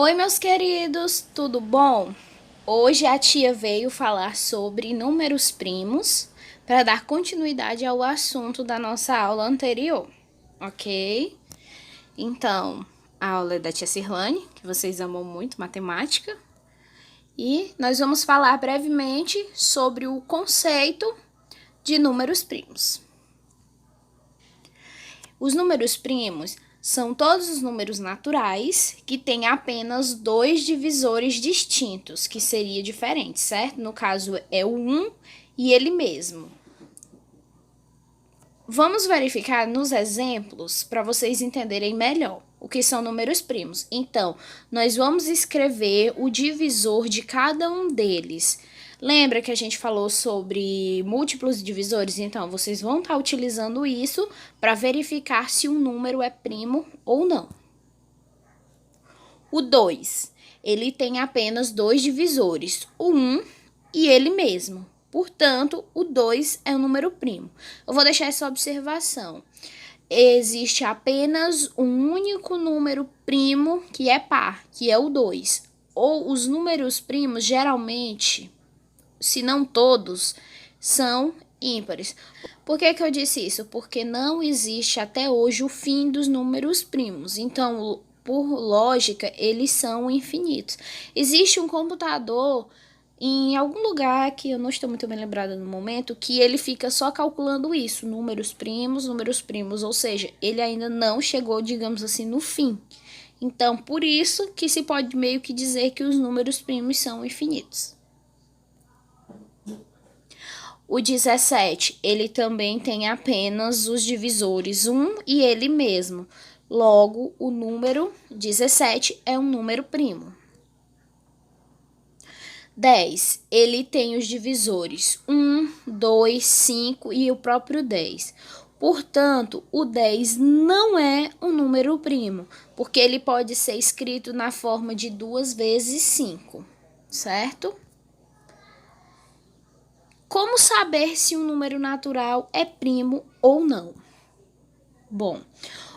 Oi, meus queridos, tudo bom? Hoje a tia veio falar sobre números primos para dar continuidade ao assunto da nossa aula anterior, ok? Então, a aula é da tia Cirlane, que vocês amam muito matemática, e nós vamos falar brevemente sobre o conceito de números primos. Os números primos são todos os números naturais que têm apenas dois divisores distintos, que seria diferente, certo? No caso, é o 1 e ele mesmo. Vamos verificar nos exemplos para vocês entenderem melhor o que são números primos. Então, nós vamos escrever o divisor de cada um deles. Lembra que a gente falou sobre múltiplos divisores? Então, vocês vão estar utilizando isso para verificar se um número é primo ou não. O 2, ele tem apenas dois divisores, o 1 e ele mesmo. Portanto, o 2 é um número primo. Eu vou deixar essa observação. Existe apenas um único número primo que é par, que é o 2. Ou os números primos, geralmente, se não todos, são ímpares. Por que eu disse isso? Porque não existe até hoje o fim dos números primos. Então, por lógica, eles são infinitos. Existe um computador em algum lugar que eu não estou muito bem lembrada no momento, que ele fica só calculando isso, números primos, ou seja, ele ainda não chegou, digamos assim, no fim. Então, por isso que se pode meio que dizer que os números primos são infinitos. O 17, ele também tem apenas os divisores 1 e ele mesmo. Logo, o número 17 é um número primo. 10, ele tem os divisores 1, 2, 5 e o próprio 10. Portanto, o 10 não é um número primo, porque ele pode ser escrito na forma de 2 vezes 5, certo? Como saber se um número natural é primo ou não? Bom,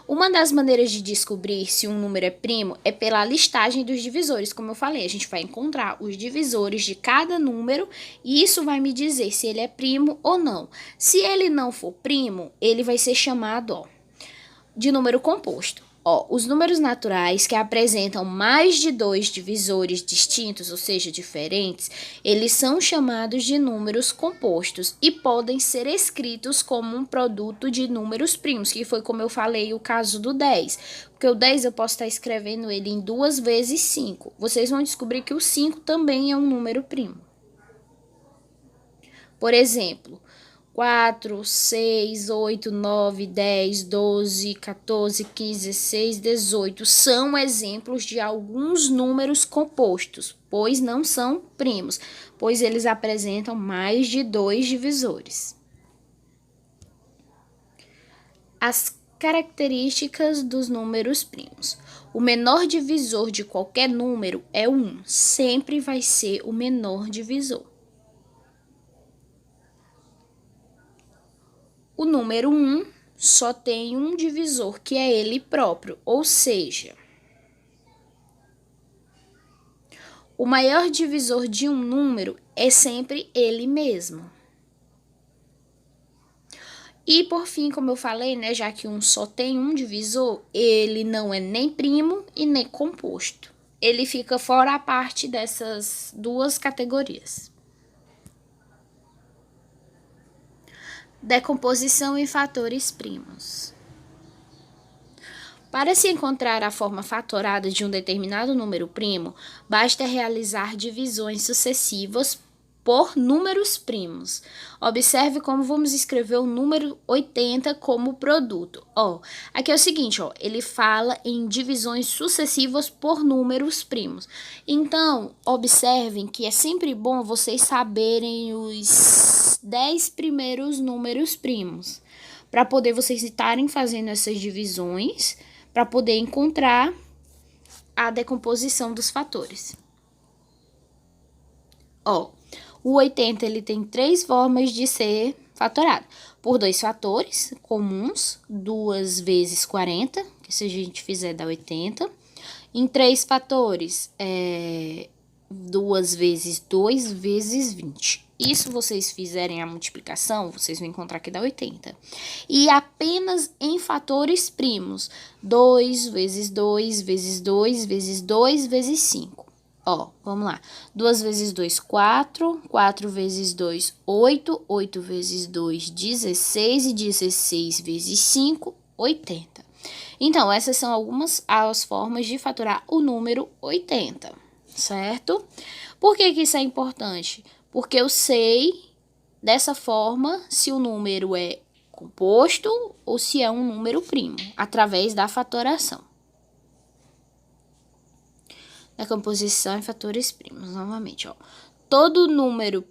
uma das maneiras de descobrir se um número é primo é pela listagem dos divisores. Como eu falei, a gente vai encontrar os divisores de cada número e isso vai me dizer se ele é primo ou não. Se ele não for primo, ele vai ser chamado de número composto. Os números naturais que apresentam mais de dois divisores distintos, ou seja, diferentes, eles são chamados de números compostos e podem ser escritos como um produto de números primos, que foi como eu falei o caso do 10. Porque o 10 eu posso estar escrevendo ele em 2 vezes 5. Vocês vão descobrir que o 5 também é um número primo. Por exemplo, 4, 6, 8, 9, 10, 12, 14, 15, 16, 18 são exemplos de alguns números compostos, pois não são primos, pois eles apresentam mais de dois divisores. As características dos números primos. O menor divisor de qualquer número é o 1, sempre vai ser o menor divisor. O número 1 só tem um divisor, que é ele próprio, ou seja, o maior divisor de um número é sempre ele mesmo. E por fim, como eu falei, né, já que um só tem um divisor, ele não é nem primo e nem composto. Ele fica fora a parte dessas duas categorias. Decomposição em fatores primos. Para se encontrar a forma fatorada de um determinado número primo, basta realizar divisões sucessivas por números primos. Observe como vamos escrever o número 80 como produto. Aqui é o seguinte, ele fala em divisões sucessivas por números primos. Então, observem que é sempre bom vocês saberem os 10 primeiros números primos, para poder vocês estarem fazendo essas divisões, para poder encontrar a decomposição dos fatores. O 80 ele tem 3 formas de ser fatorado. Por 2 fatores comuns, 2 vezes 40, que se a gente fizer dá 80, Em 3 fatores, 2 vezes 2 vezes 20. Isso vocês fizerem a multiplicação, vocês vão encontrar que dá 80. E apenas em fatores primos, 2 vezes 2 vezes 2 vezes 2 vezes 5. Ó, vamos lá. 2 vezes 2, 4. 4 vezes 2, 8. 8 vezes 2, 16. E 16 vezes 5, 80. Então, essas são algumas as formas de fatorar o número 80, certo? Por que que isso é importante? Porque eu sei, dessa forma, se o número é composto ou se é um número primo, através da fatoração. Da composição em fatores primos, novamente, ó. Todo número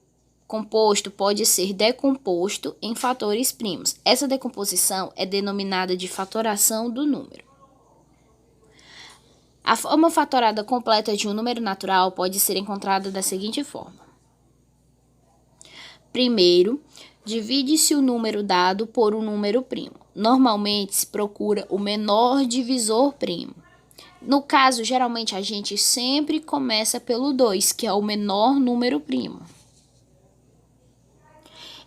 composto pode ser decomposto em fatores primos. Essa decomposição é denominada de fatoração do número. A forma fatorada completa de um número natural pode ser encontrada da seguinte forma. Primeiro, divide-se o número dado por um número primo. Normalmente se procura o menor divisor primo. No caso, geralmente a gente sempre começa pelo 2, que é o menor número primo.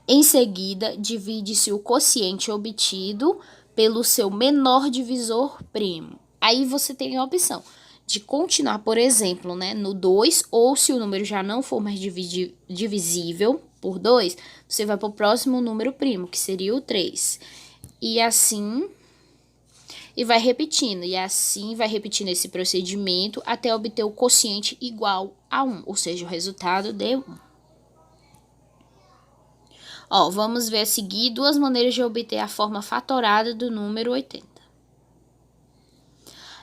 Em seguida, divide-se o quociente obtido pelo seu menor divisor primo. Aí você tem a opção de continuar, por exemplo, né, no 2, ou se o número já não for mais divisível por 2, você vai para o próximo número primo, que seria o 3. E assim, e vai repetindo, esse procedimento até obter o quociente igual a 1, ou seja, o resultado de 1. Ó, vamos ver a seguir 2 maneiras de obter a forma fatorada do número 80.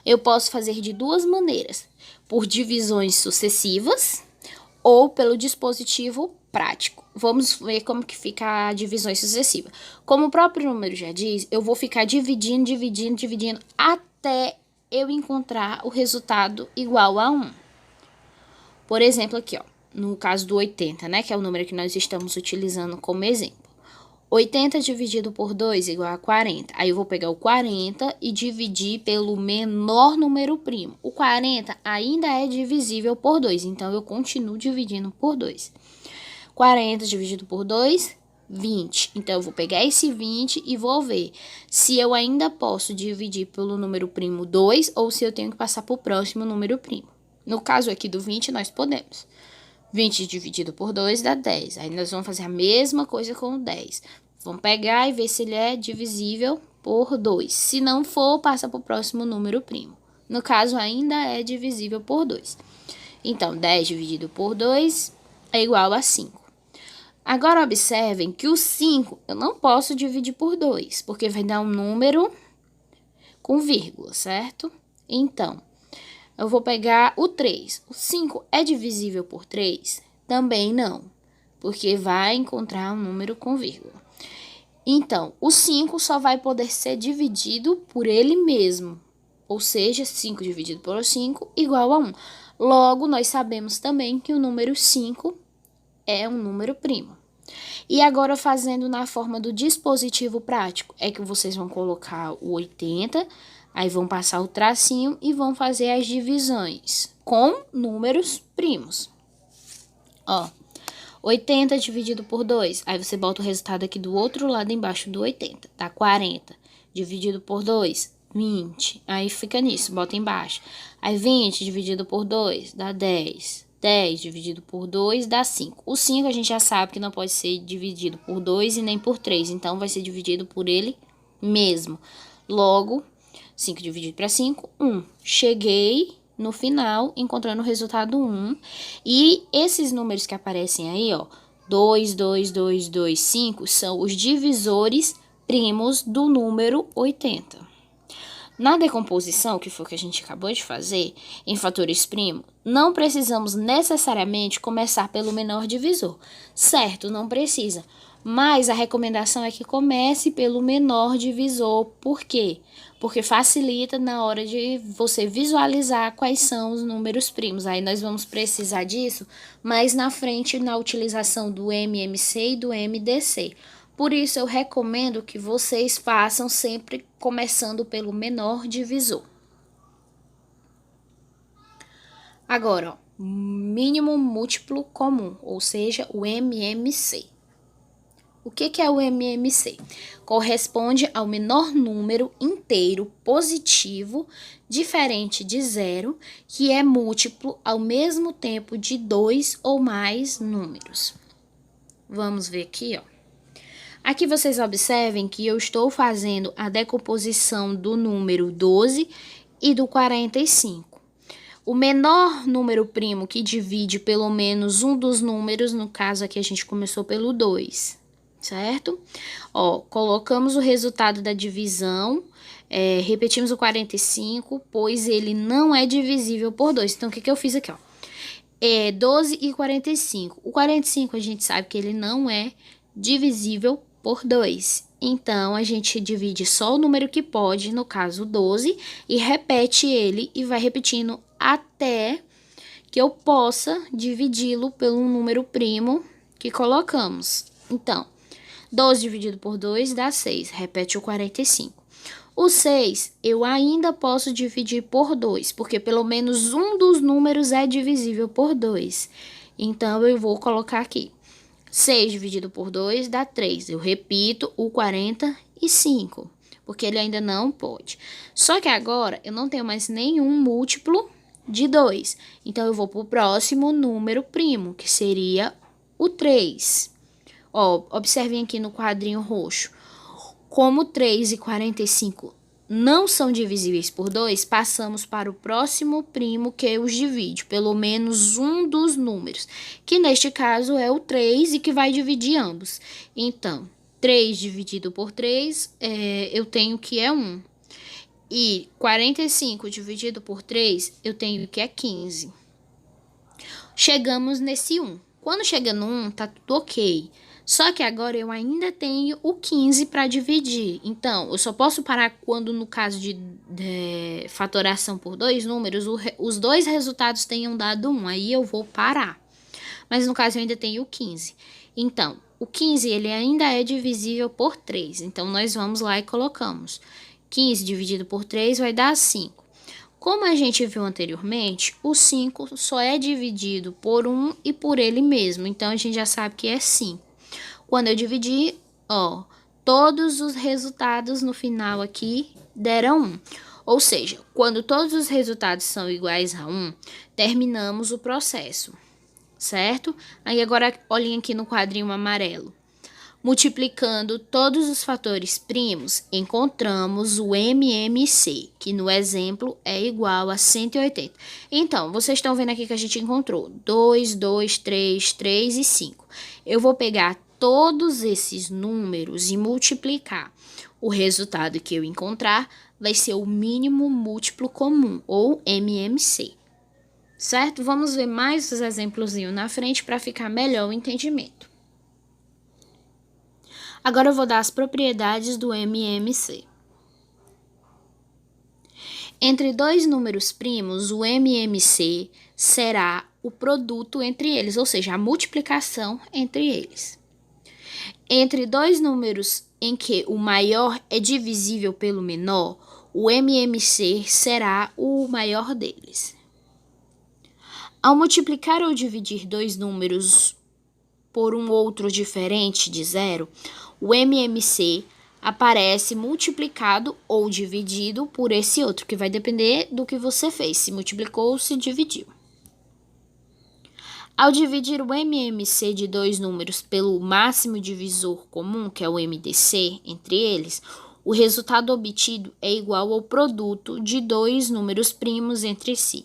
Eu posso fazer de 2 maneiras, por divisões sucessivas ou pelo dispositivo prático. Vamos ver como que fica a divisão sucessiva. Como o próprio número já diz, eu vou ficar dividindo até eu encontrar o resultado igual a 1. Por exemplo, aqui, ó, no caso do 80, né, que é o número que nós estamos utilizando como exemplo. 80 dividido por 2 igual a 40. Aí eu vou pegar o 40 e dividir pelo menor número primo. O 40 ainda é divisível por 2, então eu continuo dividindo por 2. 40 dividido por 2, 20. Então eu vou pegar esse 20 e vou ver se eu ainda posso dividir pelo número primo 2 ou se eu tenho que passar para o próximo número primo. No caso aqui do 20, nós podemos. 20 dividido por 2 dá 10. Aí nós vamos fazer a mesma coisa com o 10. Vamos pegar e ver se ele é divisível por 2. Se não for, passa para o próximo número primo. No caso, ainda é divisível por 2. Então, 10 dividido por 2 é igual a 5. Agora, observem que o 5 eu não posso dividir por 2, porque vai dar um número com vírgula, certo? Então, eu vou pegar o 3. O 5 é divisível por 3? Também não, porque vai encontrar um número com vírgula. Então, o 5 só vai poder ser dividido por ele mesmo, ou seja, 5 dividido por 5 igual a 1. Logo, nós sabemos também que o número 5 é um número primo. E agora, fazendo na forma do dispositivo prático, é que vocês vão colocar o 80, aí vão passar o tracinho e vão fazer as divisões com números primos. Ó, 80 dividido por 2, aí você bota o resultado aqui do outro lado embaixo do 80, dá 40. Dividido por 2, 20. Aí fica nisso, bota embaixo. Aí 20 dividido por 2 dá 10. 10 dividido por 2 dá 5. O 5 a gente já sabe que não pode ser dividido por 2 e nem por 3, então vai ser dividido por ele mesmo. Logo, 5 dividido para 5, 1. Cheguei no final encontrando o resultado 1. E esses números que aparecem aí, ó, 2, 2, 2, 2, 5, são os divisores primos do número 80. Na decomposição, que foi o que a gente acabou de fazer, em fatores primos, não precisamos necessariamente começar pelo menor divisor. Certo, não precisa. Mas a recomendação é que comece pelo menor divisor. Por quê? Porque facilita na hora de você visualizar quais são os números primos. Aí nós vamos precisar disso mais na frente na utilização do MMC e do MDC. Por isso, eu recomendo que vocês façam sempre começando pelo menor divisor. Agora, ó, mínimo múltiplo comum, ou seja, o MMC. O que é o MMC? Corresponde ao menor número inteiro positivo, diferente de zero, que é múltiplo ao mesmo tempo de 2 ou mais números. Vamos ver aqui, ó. Aqui vocês observem que eu estou fazendo a decomposição do número 12 e do 45. O menor número primo que divide pelo menos um dos números, no caso aqui a gente começou pelo 2, certo? Ó, colocamos o resultado da divisão, repetimos o 45, pois ele não é divisível por 2. Então, o que eu fiz aqui, ó? 12 e 45. O 45 a gente sabe que ele não é divisível por 2. Então, a gente divide só o número que pode, no caso 12, e repete ele e vai repetindo até que eu possa dividi-lo pelo número primo que colocamos. Então, 12 dividido por 2 dá 6, repete o 45. O 6 eu ainda posso dividir por 2, porque pelo menos um dos números é divisível por 2. Então, eu vou colocar aqui. 6 dividido por 2 dá 3. Eu repito o 45, porque ele ainda não pode. Só que agora eu não tenho mais nenhum múltiplo de 2. Então, eu vou para o próximo número primo, que seria o 3. Ó, observem aqui no quadrinho roxo. Como 3 e 45 não são divisíveis por 2, passamos para o próximo primo que os divide, pelo menos um dos números, que neste caso é o 3 e que vai dividir ambos. Então, 3 dividido por 3, eu tenho que é 1. E 45 dividido por 3, eu tenho que é 15. Chegamos nesse 1. Quando chega no 1, tá tudo ok. Só que agora eu ainda tenho o 15 para dividir. Então, eu só posso parar quando, no caso de fatoração por dois números, os dois resultados tenham dado 1. Aí eu vou parar. Mas no caso eu ainda tenho o 15. Então, o 15 ele ainda é divisível por 3. Então, nós vamos lá e colocamos. 15 dividido por 3 vai dar 5. Como a gente viu anteriormente, o 5 só é dividido por 1 e por ele mesmo. Então, a gente já sabe que é 5. Quando eu dividir, ó, todos os resultados no final aqui deram 1. Ou seja, quando todos os resultados são iguais a 1, terminamos o processo, certo? Aí agora, olhem aqui no quadrinho amarelo. Multiplicando todos os fatores primos, encontramos o MMC, que no exemplo é igual a 180. Então, vocês estão vendo aqui que a gente encontrou 2, 2, 3, 3 e 5. Eu vou pegar todos esses números e multiplicar. O resultado que eu encontrar vai ser o mínimo múltiplo comum, ou MMC. Certo? Vamos ver mais os exemplos na frente para ficar melhor o entendimento. Agora eu vou dar as propriedades do MMC. Entre dois números primos, o MMC será o produto entre eles, ou seja, a multiplicação entre eles. Entre dois números em que o maior é divisível pelo menor, o MMC será o maior deles. Ao multiplicar ou dividir dois números por um outro diferente de zero, o MMC aparece multiplicado ou dividido por esse outro, que vai depender do que você fez, se multiplicou ou se dividiu. Ao dividir o MMC de dois números pelo máximo divisor comum, que é o MDC, entre eles, o resultado obtido é igual ao produto de dois números primos entre si.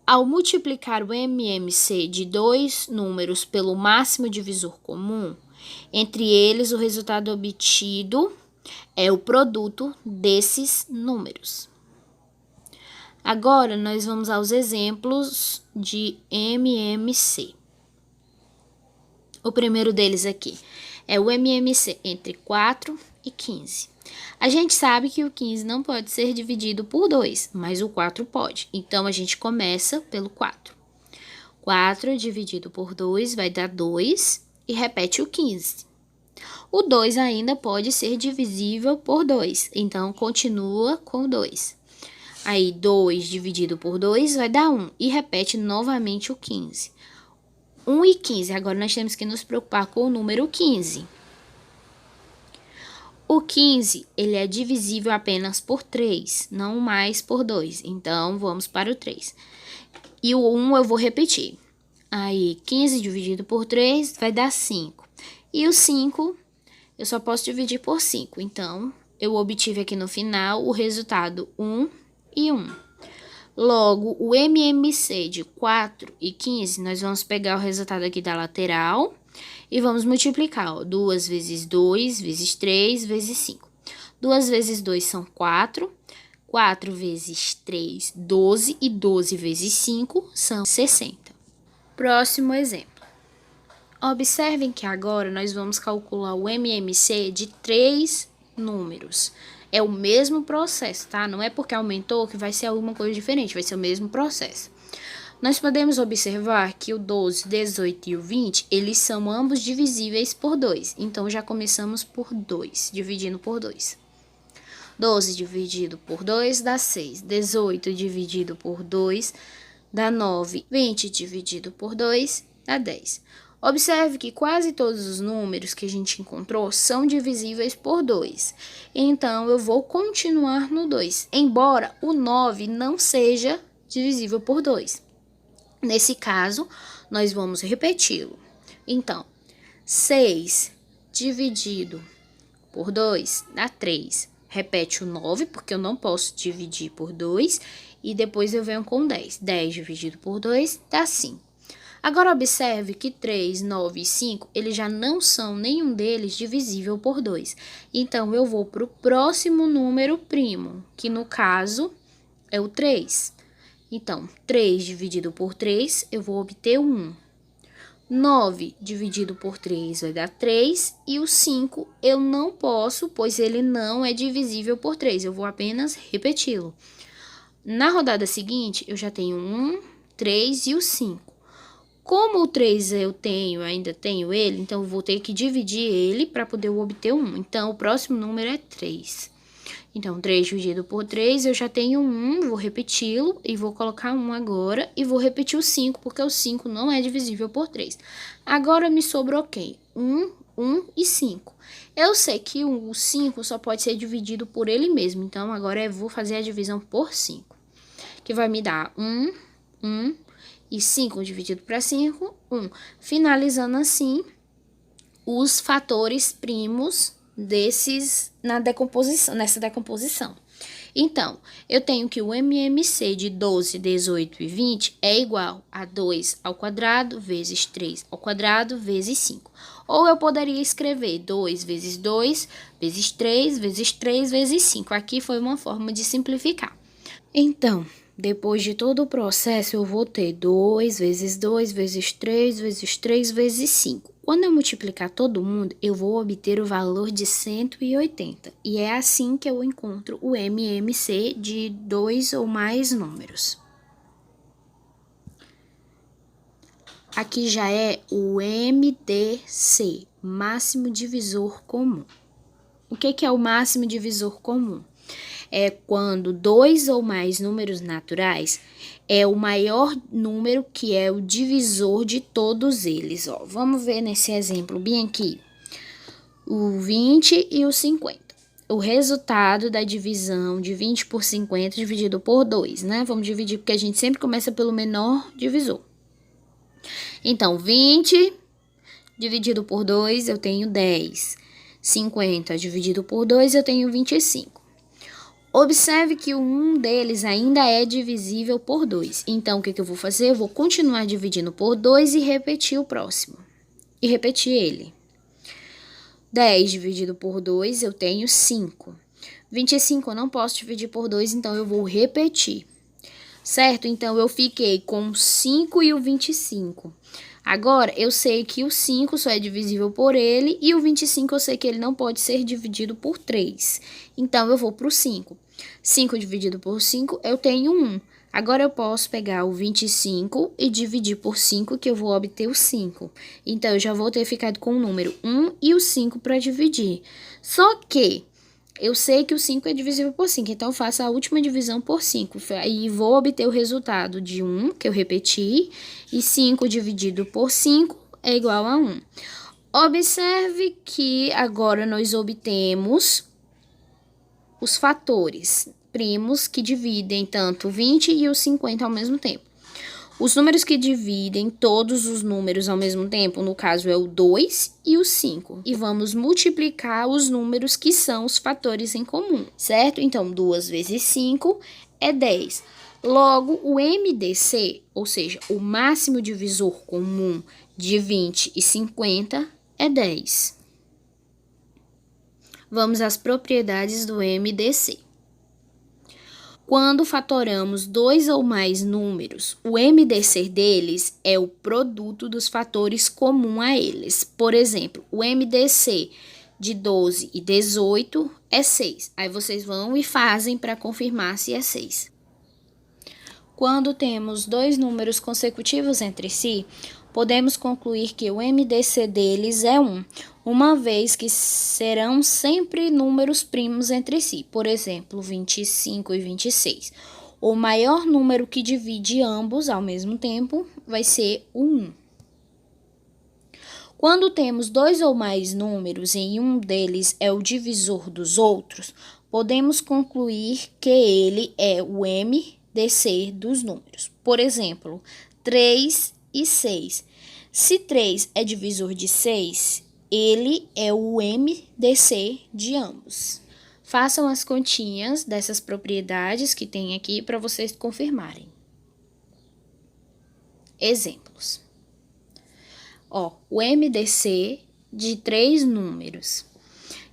Ao multiplicar o MMC de dois números pelo máximo divisor comum, entre eles o resultado obtido é o produto desses números. Agora, nós vamos aos exemplos de MMC. O primeiro deles aqui é o MMC entre 4 e 15. A gente sabe que o 15 não pode ser dividido por 2, mas o 4 pode. Então, a gente começa pelo 4. 4 dividido por 2 vai dar 2 e repete o 15. O 2 ainda pode ser divisível por 2, então continua com 2. Aí, 2 dividido por 2 vai dar 1. E repete novamente o 15. 1 e 15. Agora, nós temos que nos preocupar com o número 15. O 15, ele é divisível apenas por 3, não mais por 2. Então, vamos para o 3. E o 1 eu vou repetir. Aí, 15 dividido por 3 vai dar 5. E o 5, eu só posso dividir por 5. Então, eu obtive aqui no final o resultado 1 e 1. Logo, o MMC de 4 e 15, nós vamos pegar o resultado aqui da lateral e vamos multiplicar, ó, 2 vezes 2, vezes 3, vezes 5. 2 vezes 2 são 4, 4 vezes 3, 12, e 12 vezes 5 são 60. Próximo exemplo. Observem que agora nós vamos calcular o MMC de 3 números. É o mesmo processo, tá? Não é porque aumentou que vai ser alguma coisa diferente, vai ser o mesmo processo. Nós podemos observar que o 12, 18 e o 20, eles são ambos divisíveis por 2. Então, já começamos por 2, dividindo por 2. 12 dividido por 2 dá 6. 18 dividido por 2 dá 9. 20 dividido por 2 dá 10. Observe que quase todos os números que a gente encontrou são divisíveis por 2. Então, eu vou continuar no 2, embora o 9 não seja divisível por 2. Nesse caso, nós vamos repeti-lo. Então, 6 dividido por 2 dá 3. Repete o 9, porque eu não posso dividir por 2. E depois eu venho com 10. 10 dividido por 2 dá 5. Agora, observe que 3, 9 e 5, eles já não são nenhum deles divisível por 2. Então, eu vou para o próximo número primo, que no caso é o 3. Então, 3 dividido por 3, eu vou obter o 1. 9 dividido por 3 vai dar 3. E o 5 eu não posso, pois ele não é divisível por 3. Eu vou apenas repeti-lo. Na rodada seguinte, eu já tenho 1, 3 e o 5. Como o 3 eu ainda tenho ele, então eu vou ter que dividir ele para poder obter o 1. Então, o próximo número é 3. Então, 3 dividido por 3, eu já tenho 1, vou repeti-lo e vou colocar 1 agora. E vou repetir o 5, porque o 5 não é divisível por 3. Agora, me sobrou quem? 1, 1 e 5. Eu sei que o 5 só pode ser dividido por ele mesmo. Então, agora eu vou fazer a divisão por 5. Que vai me dar 1, 1 e 5 dividido para 5, 1. Finalizando assim os fatores primos nessa decomposição. Então, eu tenho que o MMC de 12, 18 e 20 é igual a 2 ao quadrado vezes 3 ao quadrado vezes 5. Ou eu poderia escrever 2 vezes 2 vezes 3 vezes 3 vezes 5. Aqui foi uma forma de simplificar. Então, depois de todo o processo, eu vou ter 2 vezes 2 vezes 3 vezes 3 vezes 5. Quando eu multiplicar todo mundo, eu vou obter o valor de 180. E é assim que eu encontro o MMC de 2 ou mais números. Aqui já é o MDC, máximo divisor comum. O que é o máximo divisor comum? É quando 2 ou mais números naturais é o maior número que é o divisor de todos eles. Ó, vamos ver nesse exemplo bem aqui. O 20 e o 50. O resultado da divisão de 20 por 50 dividido por 2, né? Vamos dividir porque a gente sempre começa pelo menor divisor. Então, 20 dividido por 2 eu tenho 10. 50 dividido por 2 eu tenho 25. Observe que um deles ainda é divisível por 2. Então, o que eu vou fazer? Eu vou continuar dividindo por 2 e repetir o próximo. E repetir ele. 10 dividido por 2, eu tenho 5. 25 eu não posso dividir por 2, então eu vou repetir. Certo? Então, eu fiquei com 5 e o 25. Agora, eu sei que o 5 só é divisível por ele e o 25 eu sei que ele não pode ser dividido por 3. Então, eu vou para o 5. 5 dividido por 5, eu tenho 1. Agora, eu posso pegar o 25 e dividir por 5, que eu vou obter o 5. Então, eu já vou ter ficado com o número 1 e o 5 para dividir. Só que Eu sei que o 5 é divisível por 5, então eu faço a última divisão por 5. E vou obter o resultado de 1, que eu repeti, e 5 dividido por 5 é igual a 1. Observe que agora nós obtemos os fatores primos que dividem tanto o 20 e o 50 ao mesmo tempo. Os números que dividem todos os números ao mesmo tempo, no caso, é o 2 e o 5. E vamos multiplicar os números que são os fatores em comum, certo? Então, 2 vezes 5 é 10. Logo, o MDC, ou seja, o máximo divisor comum de 20 e 50, é 10. Vamos às propriedades do MDC. Quando fatoramos dois ou mais números, o MDC deles é o produto dos fatores comuns a eles. Por exemplo, o MDC de 12 e 18 é 6. Aí vocês vão e fazem para confirmar se é 6. Quando temos dois números consecutivos entre si, podemos concluir que o MDC deles é 1, uma vez que serão sempre números primos entre si, por exemplo, 25 e 26. O maior número que divide ambos ao mesmo tempo vai ser o 1. Quando temos dois ou mais números e um deles é o divisor dos outros, podemos concluir que ele é o MDC dos números. Por exemplo, 3 e 6. Se 3 é divisor de 6, ele é o MDC de ambos. Façam as continhas dessas propriedades que tem aqui para vocês confirmarem. Exemplos. O MDC de 3 números.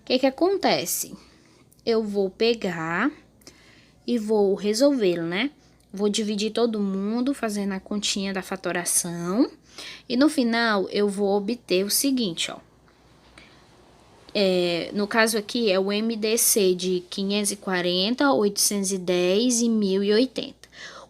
O que acontece? Eu vou pegar e vou resolvê-lo, né? Vou dividir todo mundo fazendo a continha da fatoração. E no final, eu vou obter o seguinte, no caso aqui, é o MDC de 540, 810 e 1080.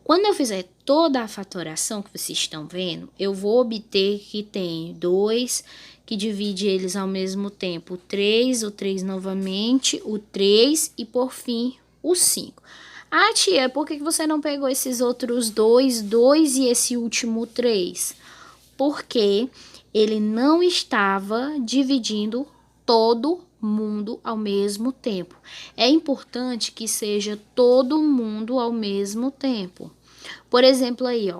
Quando eu fizer toda a fatoração que vocês estão vendo, eu vou obter que tem 2, que divide eles ao mesmo tempo, o 3 novamente, o 3 e, por fim, o 5. Ah, tia, por que você não pegou esses outros 2 e esse último 3? Porque ele não estava dividindo todo mundo ao mesmo tempo. É importante que seja todo mundo ao mesmo tempo. Por exemplo, aí,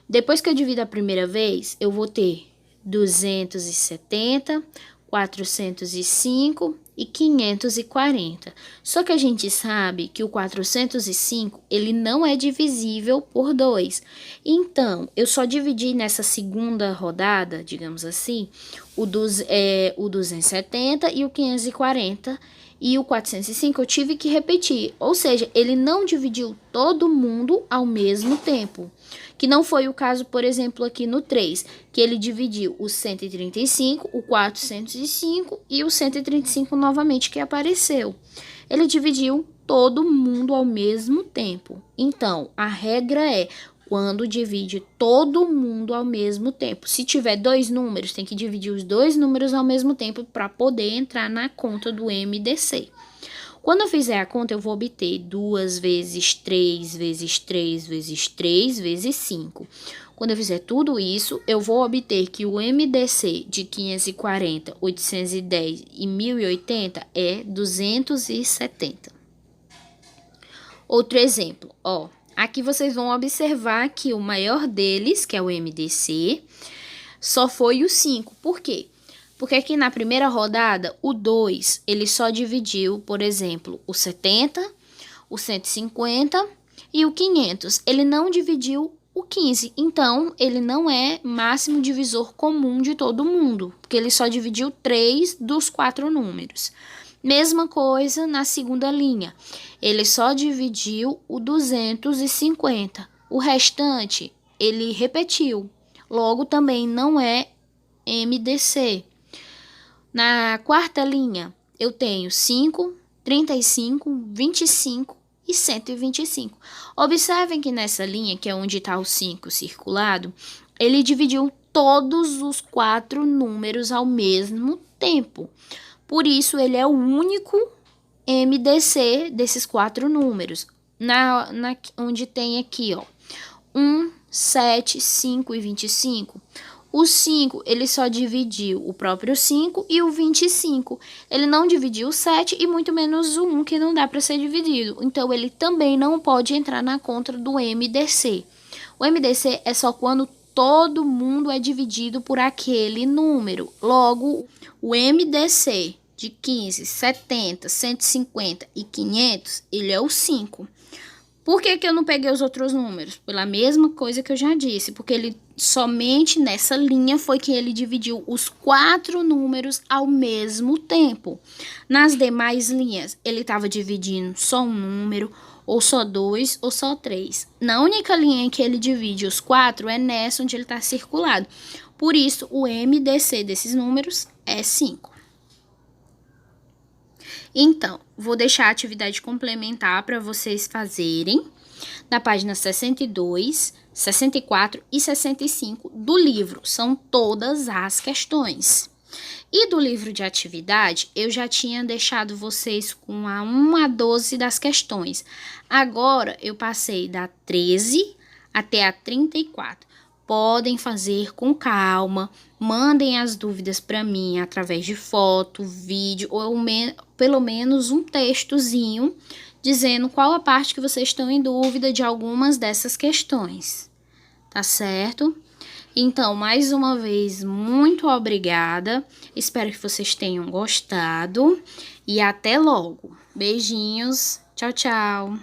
depois que eu divido a primeira vez, eu vou ter 270, 405 e 540. Só que a gente sabe que o 405, ele não é divisível por 2. Então, eu só dividi nessa segunda rodada, digamos assim, o 270 e o 540, e o 405 eu tive que repetir. Ou seja, ele não dividiu todo mundo ao mesmo tempo. Que não foi o caso, por exemplo, aqui no 3, que ele dividiu o 135, o 405 e o 135 novamente que apareceu. Ele dividiu todo mundo ao mesmo tempo. Então, a regra é quando divide todo mundo ao mesmo tempo. Se tiver dois números, tem que dividir os dois números ao mesmo tempo para poder entrar na conta do MDC. Quando eu fizer a conta, eu vou obter 2 vezes 3 vezes 3 vezes 3 vezes 5. Quando eu fizer tudo isso, eu vou obter que o MDC de 540, 810 e 1080 é 270. Outro exemplo, aqui vocês vão observar que o maior deles, que é o MDC, só foi o 5. Por quê? Porque aqui na primeira rodada, o 2, ele só dividiu, por exemplo, o 70, o 150 e o 500. Ele não dividiu o 15. Então, ele não é máximo divisor comum de todo mundo, porque ele só dividiu 3 dos 4 números. Mesma coisa na segunda linha. Ele só dividiu o 250. O restante, ele repetiu. Logo, também não é MDC. Na quarta linha, eu tenho 5, 35, 25 e 125. Observem que nessa linha, que é onde está o 5 circulado, ele dividiu todos os 4 números ao mesmo tempo. Por isso, ele é o único MDC desses 4 números. Onde tem aqui, ó, 1, 7, 5 e 25. O 5, ele só dividiu o próprio 5 e o 25. Ele não dividiu o 7 e muito menos o 1, que não dá para ser dividido. Então, ele também não pode entrar na conta do MDC. O MDC é só quando todo mundo é dividido por aquele número. Logo, o MDC de 15, 70, 150 e 500, ele é o 5. Por que eu não peguei os outros números? Pela mesma coisa que eu já disse, porque ele somente nessa linha foi que ele dividiu os 4 números ao mesmo tempo. Nas demais linhas, ele estava dividindo só um número, ou só 2, ou só 3. Na única linha em que ele divide os 4 é nessa onde ele está circulado. Por isso, o MDC desses números é 5. Então, vou deixar a atividade complementar para vocês fazerem na página 62, 64 e 65 do livro. São todas as questões. E do livro de atividade, eu já tinha deixado vocês com a 1 a 12 das questões. Agora, eu passei da 13 até a 34. Podem fazer com calma, mandem as dúvidas para mim através de foto, vídeo ou pelo menos um textozinho dizendo qual a parte que vocês estão em dúvida de algumas dessas questões, tá certo? Então, mais uma vez, muito obrigada, espero que vocês tenham gostado e até logo. Beijinhos, tchau, tchau!